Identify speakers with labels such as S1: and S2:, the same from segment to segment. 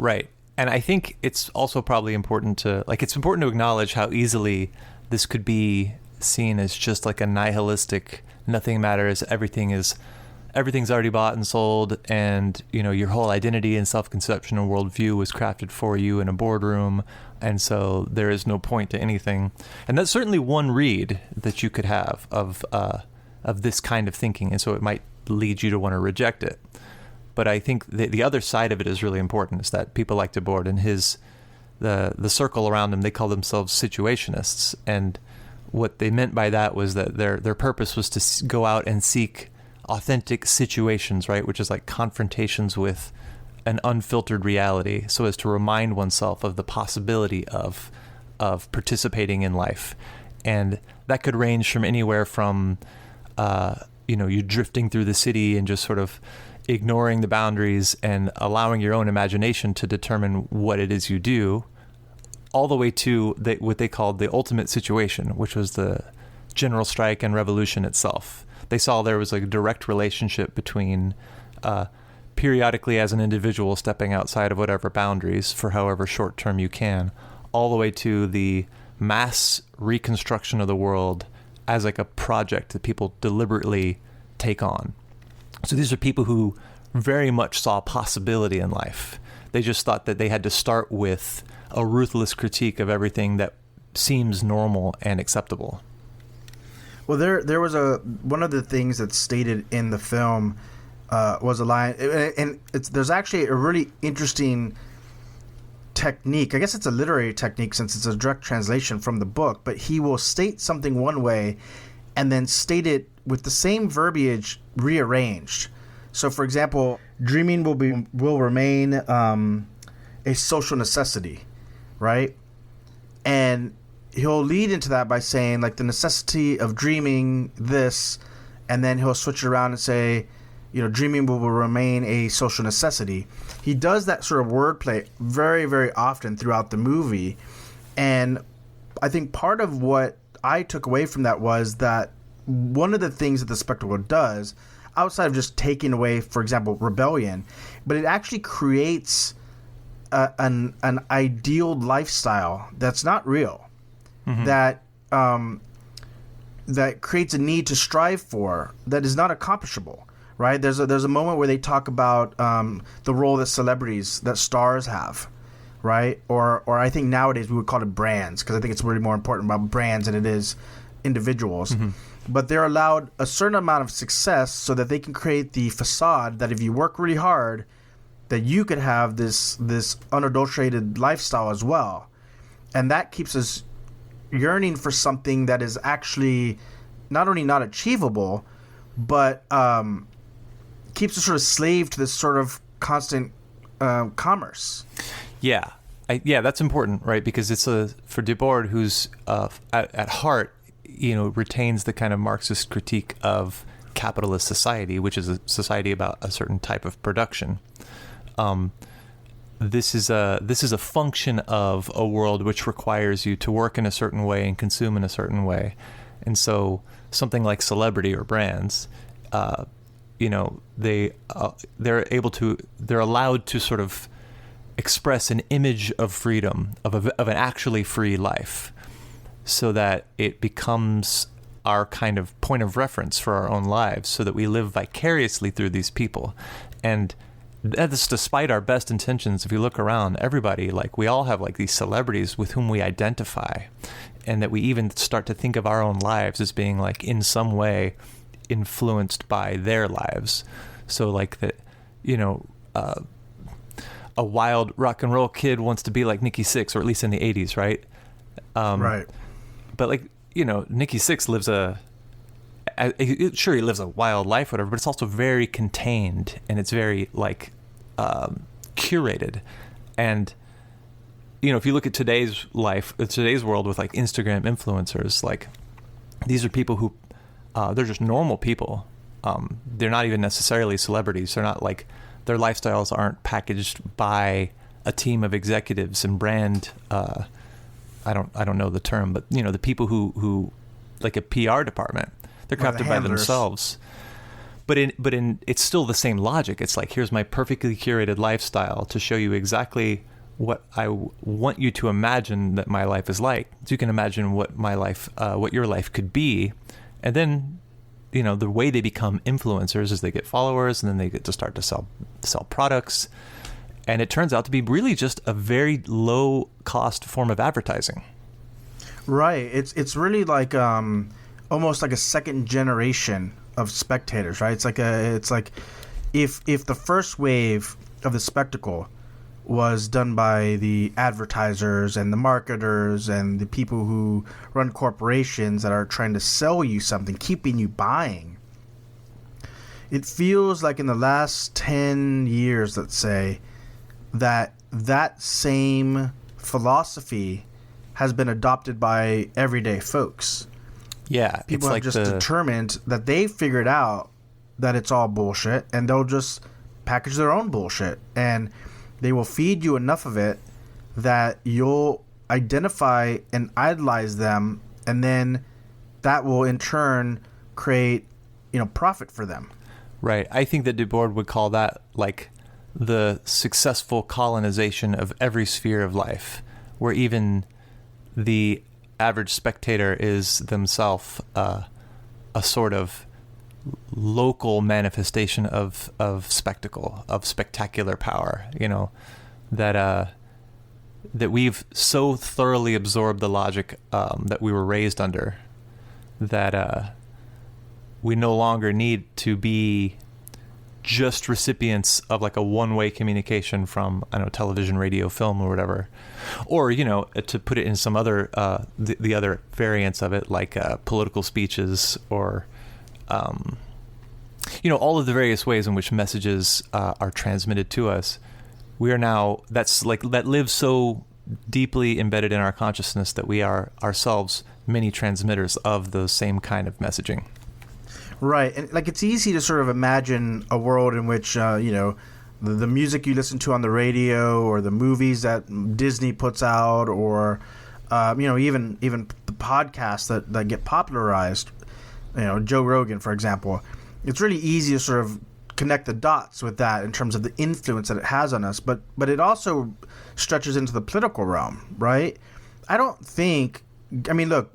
S1: Right. And I think it's also probably important to acknowledge how easily this could be seen as just like a nihilistic, nothing matters, everything's already bought and sold, and your whole identity and self-conception and worldview was crafted for you in a boardroom, and so there is no point to anything. And that's certainly one read that you could have of this kind of thinking, and so it might lead you to want to reject it. But I think the other side of it is really important, is that people like Debord and the circle around him, they call themselves situationists, and what they meant by that was that their purpose was to go out and seek authentic situations, right? Which is like confrontations with an unfiltered reality, so as to remind oneself of the possibility of participating in life. And that could range from anywhere from, you drifting through the city and just sort of ignoring the boundaries and allowing your own imagination to determine what it is you do, all the way to what they called the ultimate situation, which was the general strike and revolution itself. They saw there was a direct relationship between periodically as an individual stepping outside of whatever boundaries for however short term you can, all the way to the mass reconstruction of the world as like a project that people deliberately take on. So these are people who very much saw possibility in life. They just thought that they had to start with a ruthless critique of everything that seems normal and acceptable.
S2: Well, there was one of the things that's stated in the film was a line, and there's actually a really interesting technique. I guess it's a literary technique since it's a direct translation from the book, but he will state something one way and then state it with the same verbiage rearranged. So, for example, dreaming will remain a social necessity, right? And he'll lead into that by saying, like, the necessity of dreaming this, and then he'll switch it around and say, dreaming will remain a social necessity. He does that sort of wordplay very, very often throughout the movie. And I think part of what I took away from that was that one of the things that the spectacle does, outside of just taking away, for example, rebellion, but it actually creates an ideal lifestyle that's not real, mm-hmm. that creates a need to strive for that is not accomplishable. Right? There's a moment where they talk about the role that stars have, right? Or I think nowadays we would call it brands, because I think it's really more important about brands than it is individuals. Mm-hmm. But they're allowed a certain amount of success so that they can create the facade that if you work really hard, that you could have this unadulterated lifestyle as well. And that keeps us yearning for something that is actually not only not achievable, but keeps us sort of slave to this sort of constant commerce.
S1: Yeah, that's important, right? Because it's for Debord, who's at heart, retains the kind of Marxist critique of capitalist society, which is a society about a certain type of production. This is a function of a world which requires you to work in a certain way and consume in a certain way, and so something like celebrity or brands, they're allowed to sort of express an image of freedom, of an actually free life, so that it becomes our kind of point of reference for our own lives, so that we live vicariously through these people. And that's despite our best intentions. If you look around, everybody, like, we all have like these celebrities with whom we identify, and that we even start to think of our own lives as being like in some way influenced by their lives. So like that, a wild rock and roll kid wants to be like Nikki Sixx, or at least in the 80s, right?
S2: Right.
S1: But like, Nikki Sixx lives he lives a wild life, whatever, but it's also very contained, and it's very like curated. And if you look at today's world with like Instagram influencers, like, these are people who they're just normal people. They're not even necessarily celebrities. They're not like, their lifestyles aren't packaged by a team of executives and brand. I don't know the term, but the people who like a PR department, they're crafted by themselves. but in it's still the same logic. It's like, here's my perfectly curated lifestyle to show you exactly what I want you to imagine that my life is like. So you can imagine what my life, what your life could be. And then, the way they become influencers is they get followers, and then they get to start to sell products. And it turns out to be really just a very low cost form of advertising.
S2: Right. It's really like almost like a second generation of spectators, right? It's like if the first wave of the spectacle was done by the advertisers and the marketers and the people who run corporations that are trying to sell you something, keeping you buying. It feels like in the last 10 years, let's say, that same philosophy has been adopted by everyday folks.
S1: Yeah.
S2: People have just determined that they figured out that it's all bullshit, and they'll just package their own bullshit. And they will feed you enough of it that you'll identify and idolize them, and then that will in turn create, profit for them.
S1: Right. I think that Debord would call that like the successful colonization of every sphere of life, where even the average spectator is themselves a sort of local manifestation of spectacle, of spectacular power, that we've so thoroughly absorbed the logic that we were raised under, that we no longer need to be just recipients of like a one-way communication from, television, radio, film, or whatever. Or, to put it in some other, the other variants of it, like political speeches, or all of the various ways in which messages are transmitted to us. We are now, that lives so deeply embedded in our consciousness that we are ourselves many transmitters of the same kind of messaging.
S2: Right. And it's easy to sort of imagine a world in which, the music you listen to on the radio, or the movies that Disney puts out, or, even the podcasts that get popularized, Joe Rogan, for example. It's really easy to sort of connect the dots with that in terms of the influence that it has on us. But it also stretches into the political realm, right? I don't think... look,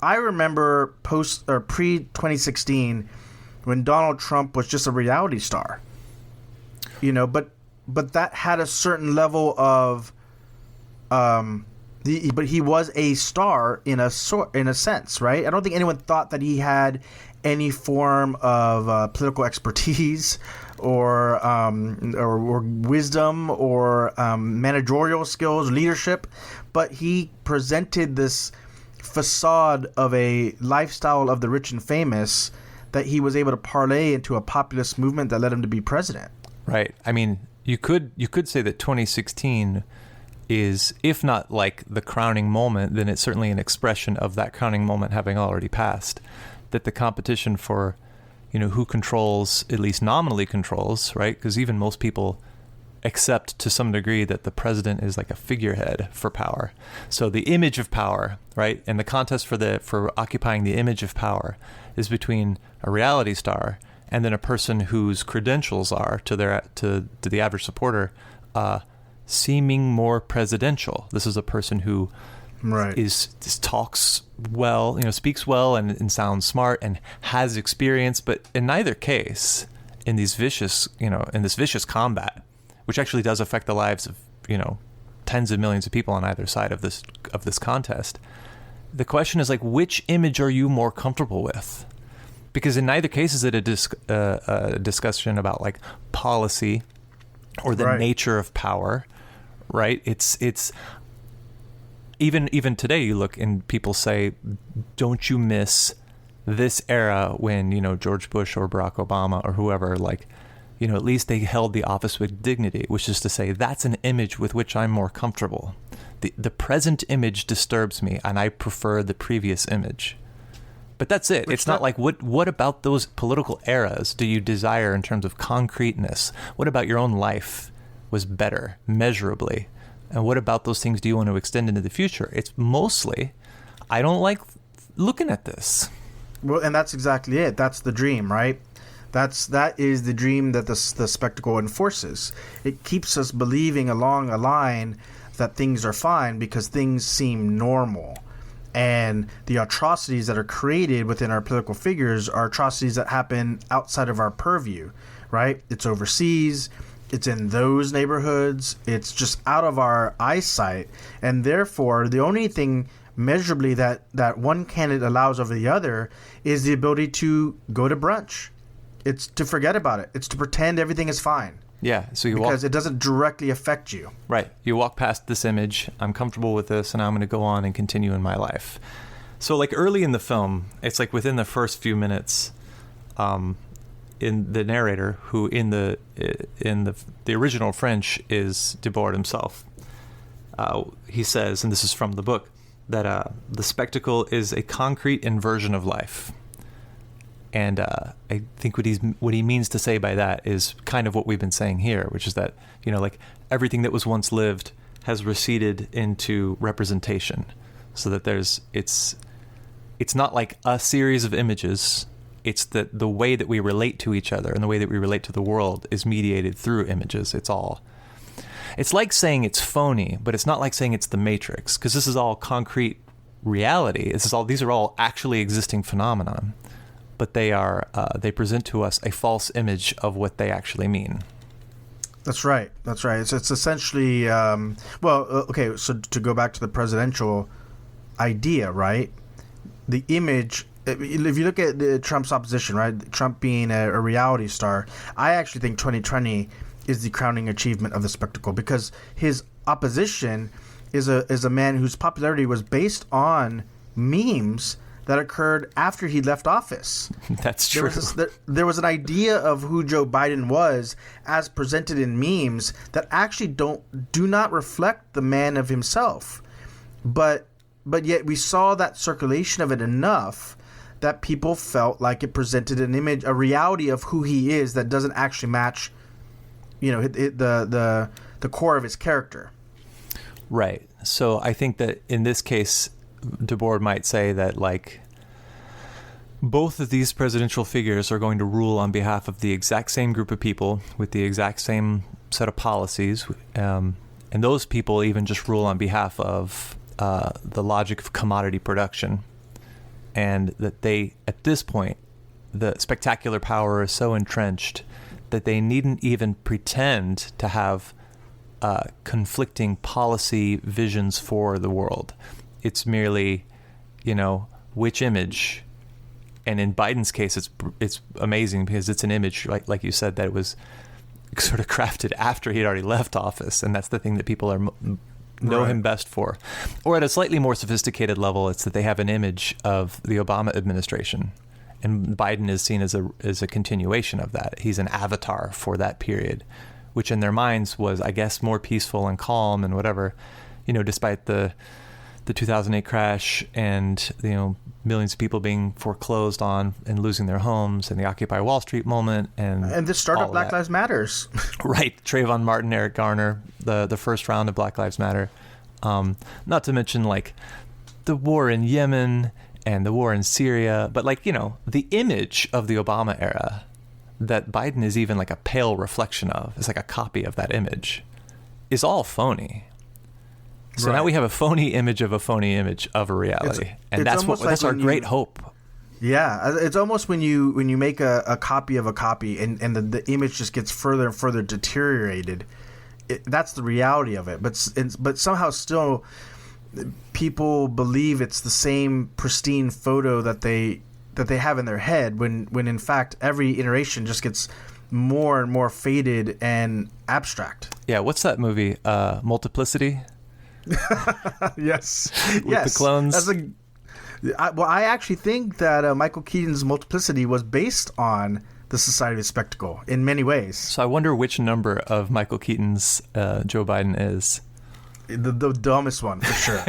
S2: I remember pre-2016 when Donald Trump was just a reality star. But that had a certain level of... but he was a star in a sense, right? I don't think anyone thought that he had any form of political expertise or wisdom or managerial skills, leadership, but he presented this facade of a lifestyle of the rich and famous that he was able to parlay into a populist movement that led him to be president.
S1: Right. You could say that 2016 is, if not like the crowning moment, then it's certainly an expression of that crowning moment having already passed. That the competition for, who controls, at least nominally controls, right? Because even most people accept to some degree that the president is like a figurehead for power. So the image of power, right? And the contest for occupying the image of power is between a reality star and then a person whose credentials are to the average supporter seeming more presidential. This is a person who
S2: right.
S1: talks well, speaks well and sounds smart and has experience, but in neither case, in this vicious combat, which actually does affect the lives of, tens of millions of people on either side of this contest. The question is like, which image are you more comfortable with? Because in neither case is it a discussion about like policy or the
S2: right.
S1: nature of power, right? It's even today you look and people say, don't you miss this era when, George Bush or Barack Obama or whoever, like, at least they held the office with dignity, which is to say that's an image with which I'm more comfortable. The present image disturbs me and I prefer the previous image. But that's it. It's not like what about those political eras do you desire in terms of concreteness? What about your own life was better, measurably? And what about those things do you want to extend into the future? It's mostly, I don't like looking at this.
S2: Well, and that's exactly it. That's the dream, right? That is the dream that the spectacle enforces. It keeps us believing along a line that things are fine because things seem normal. And the atrocities that are created within our political figures are atrocities that happen outside of our purview, right? It's overseas. It's in those neighborhoods. It's just out of our eyesight. And therefore, the only thing measurably that one candidate allows over the other is the ability to go to brunch. It's to forget about it. It's to pretend everything is fine.
S1: Yeah, so
S2: because it doesn't directly affect you.
S1: Right. You walk past this image, I'm comfortable with this, and I'm going to go on and continue in my life. So like early in the film, it's like within the first few minutes, in the narrator, who in the original French is Debord himself, he says, and this is from the book, that the spectacle is a concrete inversion of life. And I think what he means to say by that is kind of what we've been saying here, which is that, like everything that was once lived has receded into representation, so that it's not like a series of images. It's that the way that we relate to each other and the way that we relate to the world is mediated through images. It's like saying it's phony, but it's not like saying it's the Matrix, because this is all concrete reality. These are all actually existing phenomenon. But they present to us a false image of what they actually mean.
S2: That's right. It's essentially, okay, so to go back to the presidential idea, right? The image, if you look at Trump's opposition, right? Trump being a reality star, I actually think 2020 is the crowning achievement of the spectacle, because his opposition is a man whose popularity was based on memes that occurred after he left office.
S1: That's true.
S2: There was an idea of who Joe Biden was as presented in memes that actually do not reflect the man of himself. But yet we saw that circulation of it enough that people felt like it presented an image, a reality of who he is that doesn't actually match, the core of his character.
S1: Right. So I think that in this case, Debord might say that, like, both of these presidential figures are going to rule on behalf of the exact same group of people with the exact same set of policies, and those people even just rule on behalf of the logic of commodity production, and that they, at this point, the spectacular power is so entrenched that they needn't even pretend to have conflicting policy visions for the world. It's merely, which image. And in Biden's case, it's amazing because it's an image, like you said, that was sort of crafted after he'd already left office, and that's the thing that people know him best for. Or at a slightly more sophisticated level, it's that they have an image of the Obama administration, and Biden is seen as a continuation of that. He's an avatar for that period, which in their minds was, I guess, more peaceful and calm and whatever, despite the 2008 crash and millions of people being foreclosed on and losing their homes, and the Occupy Wall Street moment, and
S2: the start of Black Lives Matters.
S1: Right, Trayvon Martin, Eric Garner, the first round of Black Lives Matter. Not to mention like the war in Yemen and the war in Syria, but the image of the Obama era that Biden is even like a pale reflection of, it's like a copy of that image, is all phony. So now we have a phony image of a reality, and that's our great hope.
S2: Yeah, it's almost when you make a copy of a copy, and the image just gets further and further deteriorated. That's the reality of it. But somehow still, people believe it's the same pristine photo that they have in their head, when in fact every iteration just gets more and more faded and abstract.
S1: Yeah, what's that movie? Multiplicity.
S2: Yes.
S1: With the clones.
S2: I actually think that Michael Keaton's Multiplicity was based on the Society of Spectacle in many ways.
S1: So I wonder which number of Michael Keaton's Joe Biden is.
S2: The dumbest one, for sure.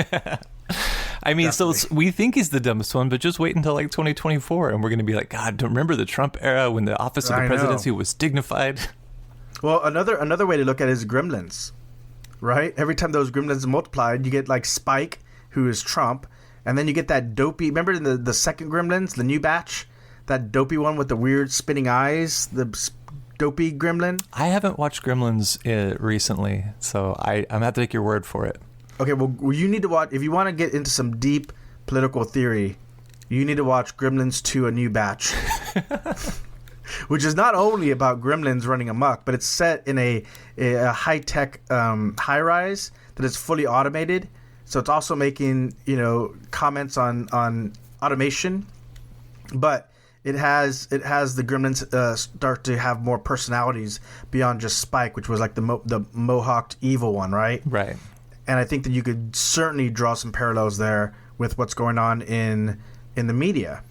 S1: I mean,
S2: Definitely.
S1: So we think he's the dumbest one, but just wait until like 2024, and we're going to be like, God, don't remember the Trump era when the office of the presidency was dignified?
S2: Well, another way to look at it is Gremlins. Right? Every time those gremlins multiplied, you get like Spike, who is Trump, and then you get that dopey. Remember in the second Gremlins, the new batch, that dopey one with the weird spinning eyes, the dopey gremlin.
S1: I haven't watched Gremlins recently, so I'm going to have to take your word for it.
S2: Okay, well, you need to watch, if you want to get into some deep political theory, you need to watch Gremlins 2: A New Batch. Which is not only about gremlins running amok, but it's set in a high-tech high-rise that is fully automated. So it's also making, comments on automation. But it has the gremlins start to have more personalities beyond just Spike, which was like the mohawked evil one, right?
S1: Right.
S2: And I think that you could certainly draw some parallels there with what's going on in the media.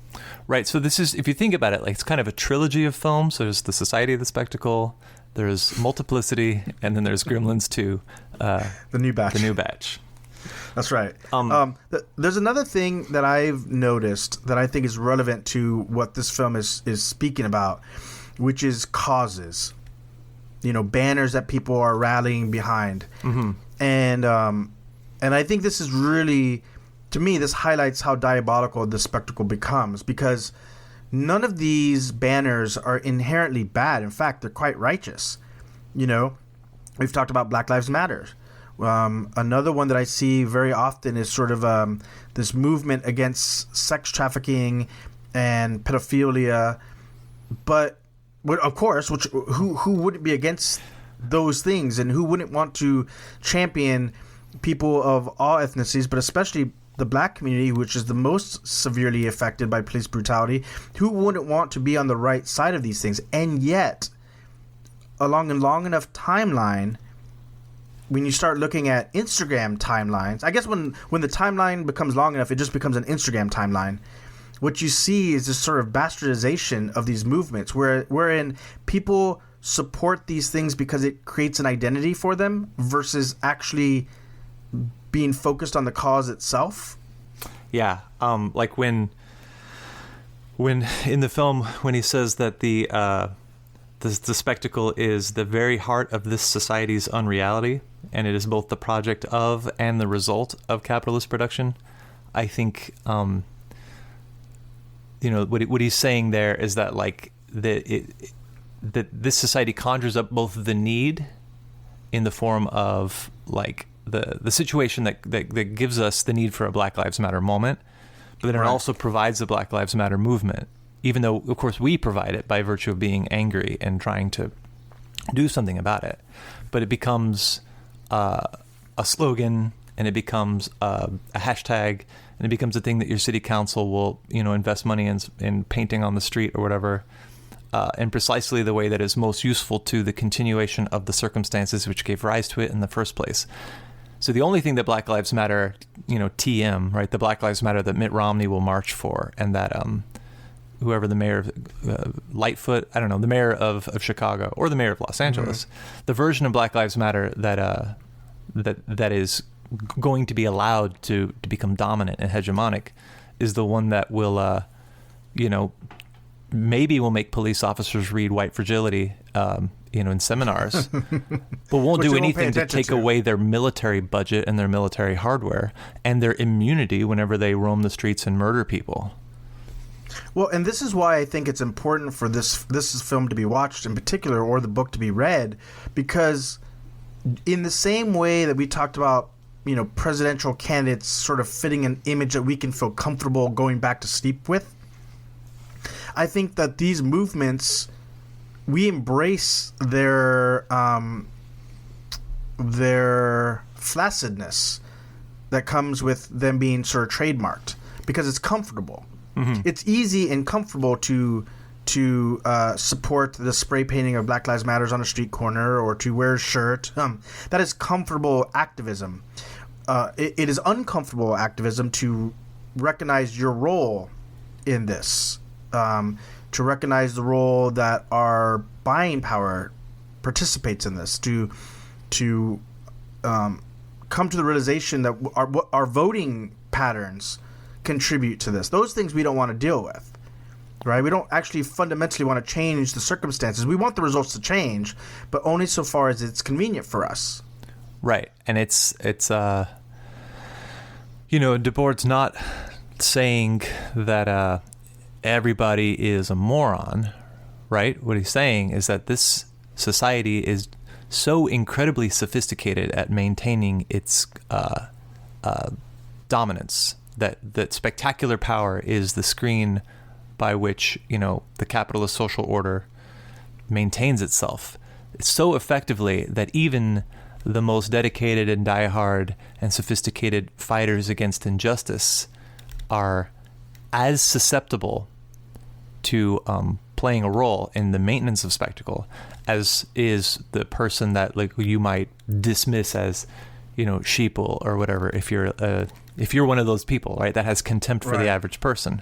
S1: Right. So this is, if you think about it, like it's kind of a trilogy of films. There's The Society of the Spectacle, there's Multiplicity, and then there's Gremlins 2.
S2: The New Batch.
S1: The New Batch.
S2: That's right. There's another thing that I've noticed that I think is relevant to what this film is speaking about, which is causes. Banners that people are rallying behind.
S1: Mm-hmm.
S2: And I think this is really... To me, this highlights how diabolical the spectacle becomes, because none of these banners are inherently bad. In fact, they're quite righteous. We've talked about Black Lives Matter. Another one that I see very often is sort of this movement against sex trafficking and pedophilia. But, of course, who wouldn't be against those things, and who wouldn't want to champion people of all ethnicities, but especially the black community, which is the most severely affected by police brutality? Who wouldn't want to be on the right side of these things? And yet, along a long enough timeline, when you start looking at Instagram timelines, I guess when the timeline becomes long enough, it just becomes an Instagram timeline. What you see is this sort of bastardization of these movements, wherein people support these things because it creates an identity for them versus actually being focused on the cause itself.
S1: Yeah. Like when in the film, when he says that the spectacle is the very heart of this society's unreality, and it is both the project of and the result of capitalist production, I think, what he's saying there is that like that this society conjures up both the need in the form of like the situation that gives us the need for a Black Lives Matter moment, but then it also provides the Black Lives Matter movement, even though, of course, we provide it by virtue of being angry and trying to do something about it. But it becomes a slogan, and it becomes a hashtag, and it becomes a thing that your city council will, invest money in painting on the street or whatever, in precisely the way that is most useful to the continuation of the circumstances which gave rise to it in the first place. So the only thing that Black Lives Matter, TM, right, the Black Lives Matter that Mitt Romney will march for, and that whoever the mayor of Lightfoot, I don't know, the mayor of Chicago or the mayor of Los Angeles, the version of Black Lives Matter that is going to be allowed to become dominant and hegemonic is the one that will, maybe will make police officers read White Fragility, in seminars, but won't do anything to take away their military budget and their military hardware and their immunity whenever they roam the streets and murder people.
S2: Well, and this is why I think it's important for this film to be watched in particular, or the book to be read, because in the same way that we talked about, presidential candidates sort of fitting an image that we can feel comfortable going back to sleep with, I think that these movements, we embrace their flaccidness that comes with them being sort of trademarked, because it's comfortable. Mm-hmm. It's easy and comfortable to support the spray painting of Black Lives Matters on a street corner, or to wear a shirt. That is comfortable activism. It is uncomfortable activism to recognize your role in this. To recognize the role that our buying power participates in this, to come to the realization that our voting patterns contribute to this. Those things we don't want to deal with, right? We don't actually fundamentally want to change the circumstances. We want the results to change, but only so far as it's convenient for us.
S1: Right. And it's Debord's not saying that everybody is a moron, right? What he's saying is that this society is so incredibly sophisticated at maintaining its dominance that spectacular power is the screen by which, the capitalist social order maintains itself. It's so effectively that even the most dedicated and diehard and sophisticated fighters against injustice are as susceptible to playing a role in the maintenance of spectacle as is the person that who you might dismiss as, sheeple or whatever. If you're one of those people, right, that has contempt for the average person.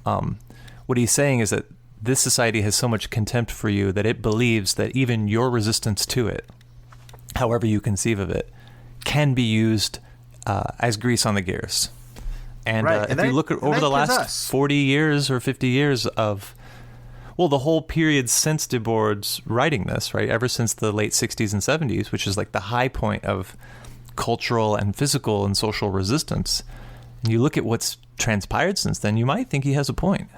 S1: What he's saying is that this society has so much contempt for you that it believes that even your resistance to it, however you conceive of it, can be used as grease on the gears. And if you look at over the last 40 years or 50 years of, the whole period since Debord's writing this, right, ever since the late 60s and 70s, which is like the high point of cultural and physical and social resistance, and you look at what's transpired since then, you might think he has a point.